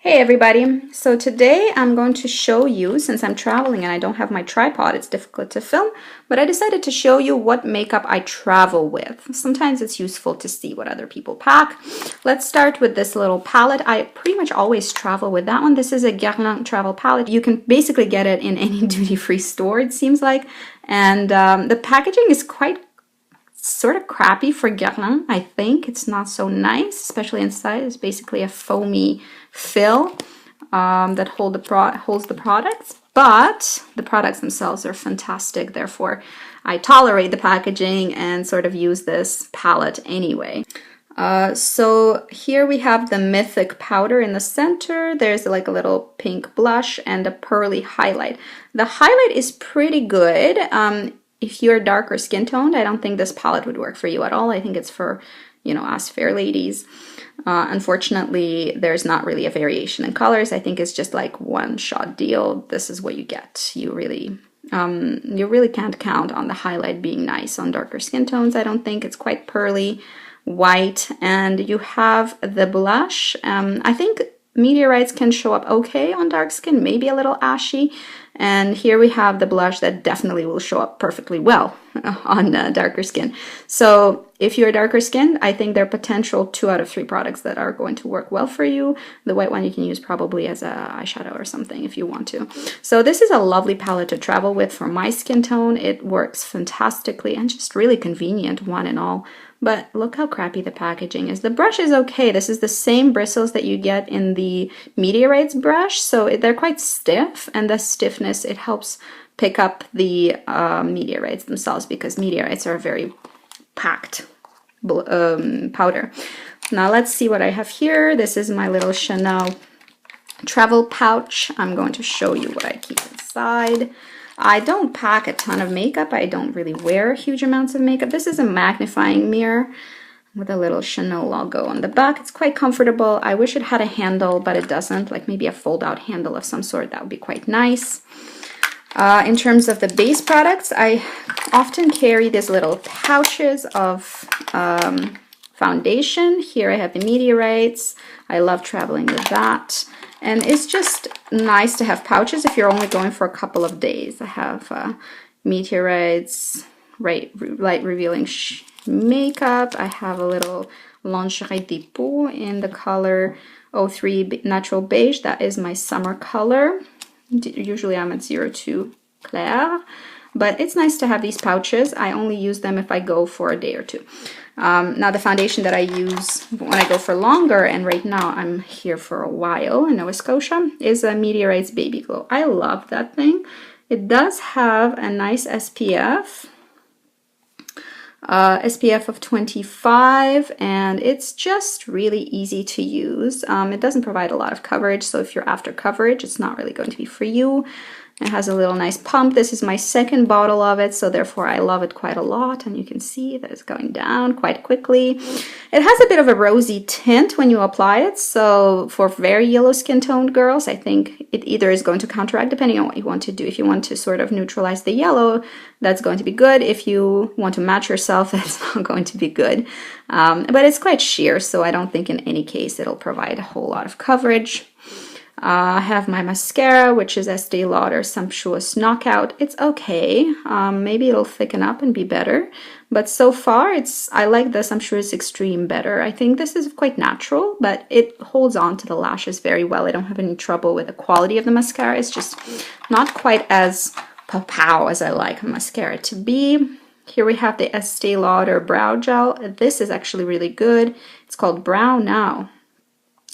Hey everybody, so today I'm going to show you, since I'm traveling and I don't have my tripod, it's difficult to film, but I decided to show you what makeup I travel with. Sometimes it's useful to see what other people pack. Let's start with this little palette. I pretty much always travel with that one. This is a Guerlain travel palette. You can basically get it in any duty-free store, it seems like, and the packaging is quite sort of crappy for Guerlain, I think. It's not so nice, especially inside. It's basically a foamy fill that holds the products, but the products themselves are fantastic. Therefore, I tolerate the packaging and sort of use this palette anyway. So here we have the Mythic powder in the center. There's like a little pink blush and a pearly highlight. The highlight is pretty good. If you're darker skin toned, I don't think this palette would work for you at all. I think it's for, us fair ladies. Unfortunately, there's not really a variation in colors. I think it's just like one shot deal. This is what you get. You really can't count on the highlight being nice on darker skin tones. I don't think. It's quite pearly white, and you have the blush. I think meteorites can show up okay on dark skin, maybe a little ashy. And here we have the blush that definitely will show up perfectly well on darker skin. So if you're darker skinned, I think there are potential 2 out of 3 products that are going to work well for you. The white one you can use probably as a eyeshadow or something if you want to. So this is a lovely palette to travel with for my skin tone. It works fantastically and just really convenient, one and all. But look how crappy the packaging is. The brush is okay. This is the same bristles that you get in the Meteorites brush, so they're quite stiff, and the stiffness, it helps pick up the meteorites themselves, because meteorites are a very packed powder. Now let's see what I have here. This is my little Chanel travel pouch. I'm going to show you what I keep inside. I don't pack a ton of makeup. I don't really wear huge amounts of makeup. This is a magnifying mirror with a little Chanel logo on the back. It's quite comfortable. I wish it had a handle, but it doesn't. Like maybe a fold-out handle of some sort. That would be quite nice. In terms of the base products, I often carry these little pouches of foundation. Here I have the Meteorites. I love traveling with that. And it's just nice to have pouches if you're only going for a couple of days. I have Meteorites, light revealing makeup. I have a little lingerie depot in the color 03 Natural Beige. That is my summer color. Usually I'm at 02 Clair. But it's nice to have these pouches. I only use them if I go for a day or two. Now the foundation that I use when I go for longer, and right now I'm here for a while in Nova Scotia, is a Meteorites Baby Glow. I love that thing. It does have a nice SPF. SPF of 25, and it's just really easy to use. It doesn't provide a lot of coverage, so if you're after coverage, it's not really going to be for you. It has a little nice pump. This is my second bottle of it, so therefore I love it quite a lot, and you can see that it's going down quite quickly. It has a bit of a rosy tint when you apply it, so for very yellow skin toned girls, I think it either is going to counteract depending on what you want to do. If you want to sort of neutralize the yellow, that's going to be good. If you want to match yourself, that's not going to be good. But it's quite sheer, so I don't think in any case it'll provide a whole lot of coverage. I have my mascara, which is Estee Lauder Sumptuous Knockout. It's okay. Maybe it'll thicken up and be better. But so far, I like the Sumptuous Extreme better. I think this is quite natural, but it holds on to the lashes very well. I don't have any trouble with the quality of the mascara. It's just not quite as pow as I like a mascara to be. Here we have the Estee Lauder Brow Gel. This is actually really good. It's called Brow Now.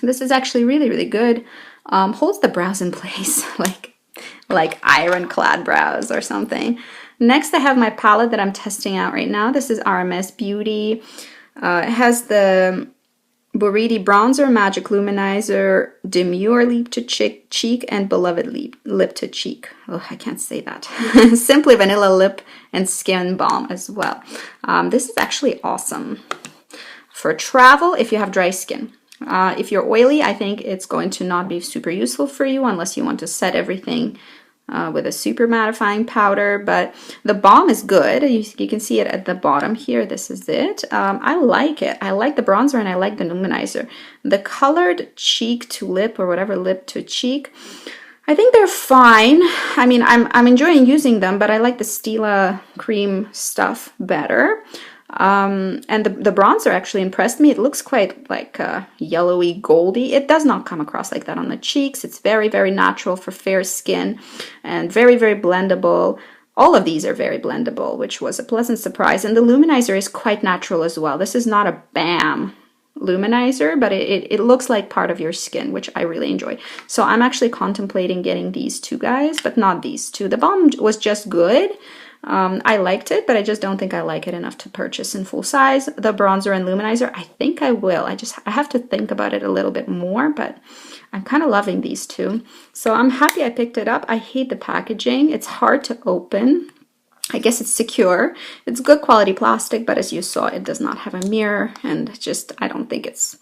This is actually really, really good. Holds the brows in place like ironclad brows or something. Next, I have my palette that I'm testing out right now. This is RMS Beauty. It has the Buriti Bronzer, Magic Luminizer, Demure Lip to Cheek, and Beloved Lip to Cheek. Oh, I can't say that. Simply Vanilla Lip and Skin Balm as well. This is actually awesome for travel if you have dry skin. If you're oily, I think it's going to not be super useful for you unless you want to set everything with a super mattifying powder, but the balm is good. You can see it at the bottom here. This is it. I like it. I like the bronzer and I like the luminizer. The colored cheek to lip, or whatever, lip to cheek, I think they're fine. I mean, I'm enjoying using them, but I like the Stila cream stuff better. And the bronzer actually impressed me. It looks quite like yellowy goldy. It does not come across like that on the cheeks. It's very, very natural for fair skin and very, very blendable. All of these are very blendable, which was a pleasant surprise. And the luminizer is quite natural as well. This is not a BAM luminizer, but it looks like part of your skin, which I really enjoy. So I'm actually contemplating getting these two guys, but not these two. The balm was just good. I liked it, but I just don't think I like it enough to purchase in full size. The bronzer and luminizer, I think I will. I have to think about it a little bit more, but I'm kind of loving these two. So I'm happy I picked it up. I hate the packaging. It's hard to open. I guess it's secure. It's good quality plastic, but as you saw, it does not have a mirror, and just, I don't think it's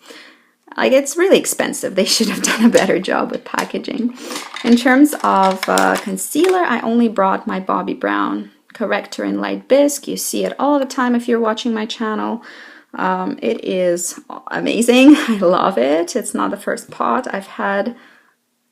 really expensive. They should have done a better job with packaging. In terms of concealer, I only brought my Bobbi Brown corrector in light bisque. You see it all the time if you're watching my channel. It is amazing. I love it. It's not the first pot I've had.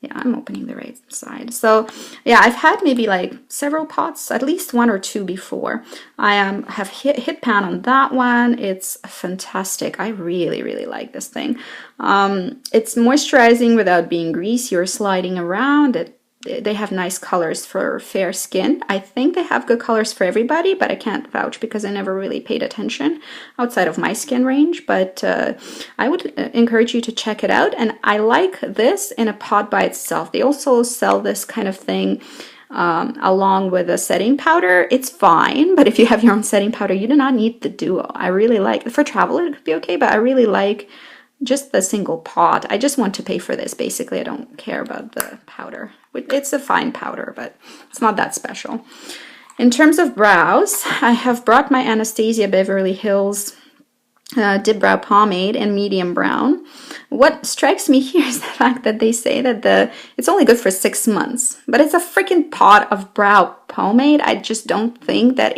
Yeah, I'm opening the right side. So yeah, I've had maybe like several pots, at least one or two before. I have hit pan on that one. It's fantastic. I really, really like this thing. It's moisturizing without being greasy or sliding around. They have nice colors for fair skin. I think they have good colors for everybody, but I can't vouch because I never really paid attention outside of my skin range. But I would encourage you to check it out. And I like this in a pot by itself. They also sell this kind of thing along with a setting powder. It's fine, but if you have your own setting powder, you do not need the duo. I really like, for travel it could be okay, but I really like just the single pot. I just want to pay for this. Basically, I don't care about the powder. It's a fine powder, but it's not that special. In terms of brows, I have brought my Anastasia Beverly Hills Dip Brow Pomade in medium brown. What strikes me here is the fact that they say that it's only good for 6 months, but it's a freaking pot of brow pomade. I just don't think that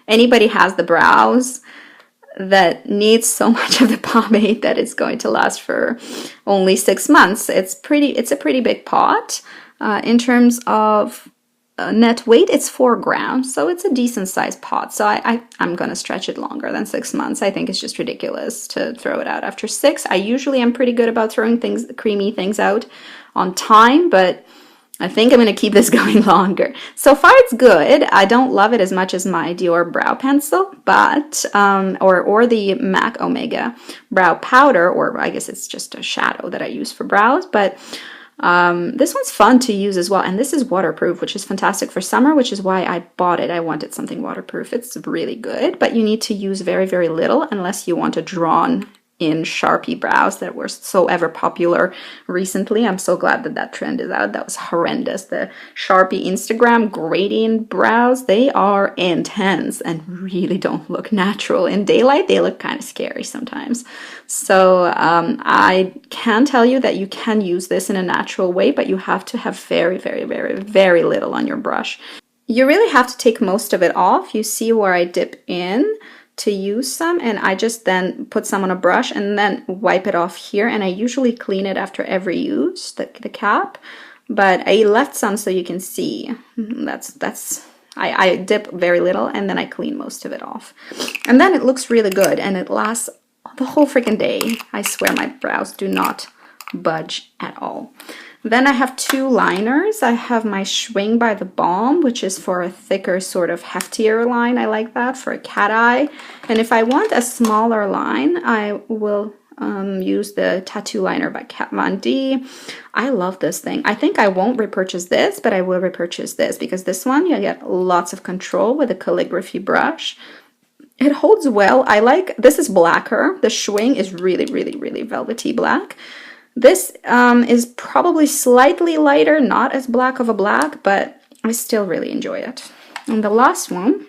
anybody has the brows that needs so much of the pomade that it's going to last for only 6 months. It's a pretty big pot. In terms of net weight, it's 4 grams, so it's a decent sized pot. So I'm gonna stretch it longer than 6 months. I think it's just ridiculous to throw it out after 6. I usually am pretty good about throwing creamy things out on time, but I think I'm going to keep this going longer. So far, it's good. I don't love it as much as my Dior brow pencil, but or the MAC Omega brow powder, or I guess it's just a shadow that I use for brows. But this one's fun to use as well, and this is waterproof, which is fantastic for summer, which is why I bought it. I wanted something waterproof. It's really good, but you need to use very, very little unless you want a drawn in Sharpie brows that were so ever popular recently. I'm so glad that trend is out. That was horrendous. The Sharpie Instagram gradient brows, they are intense and really don't look natural. In daylight, they look kind of scary sometimes. So I can tell you that you can use this in a natural way, but you have to have very, very, very, very little on your brush. You really have to take most of it off. You see where I dip in to use some, and I just then put some on a brush and then wipe it off here, and I usually clean it after every use, the cap, but I left some so you can see. I dip very little and then I clean most of it off, and then it looks really good and it lasts the whole freaking day. I swear my brows do not budge at all. Then I have 2 liners. I have my Schwing by the Balm, which is for a thicker, sort of heftier line. I like that for a cat eye. And if I want a smaller line, I will use the Tattoo Liner by Kat Von D. I love this thing. I think I won't repurchase this, but I will repurchase this because this one you get lots of control with a calligraphy brush. It holds well. This is blacker. The Schwing is really, really, really velvety black. This is probably slightly lighter, not as black of a black, but I still really enjoy it. And the last one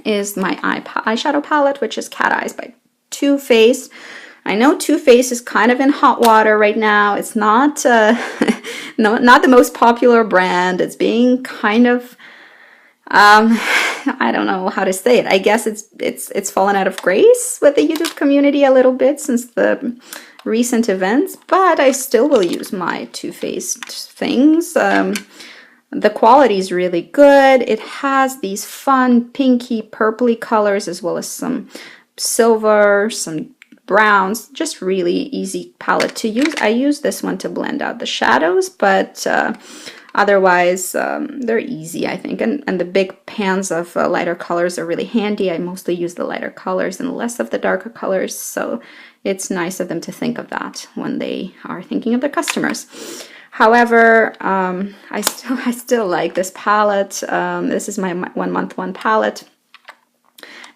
is my eyeshadow palette, which is Cat Eyes by Too Faced. I know Too Faced is kind of in hot water right now. It's not no, not the most popular brand. It's being kind of I don't know how to say it. I guess it's fallen out of grace with the YouTube community a little bit since the recent events, but I still will use my Too Faced things. The quality is really good. It has these fun pinky purpley colors as well as some silver, some browns, just really easy palette to use. I use this one to blend out the shadows, but otherwise they're easy, I think. And the big pans of lighter colors are really handy. I mostly use the lighter colors and less of the darker colors, so it's nice of them to think of that when they are thinking of their customers. However, I still like this palette. This is my 1 month 1 palette.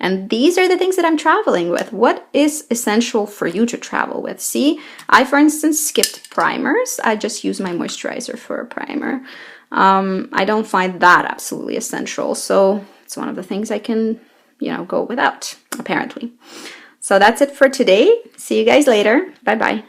And these are the things that I'm traveling with. What is essential for you to travel with? See, I, for instance, skipped primers. I just use my moisturizer for a primer. I don't find that absolutely essential. So it's one of the things I can, go without, apparently. So that's it for today. See you guys later. Bye-bye.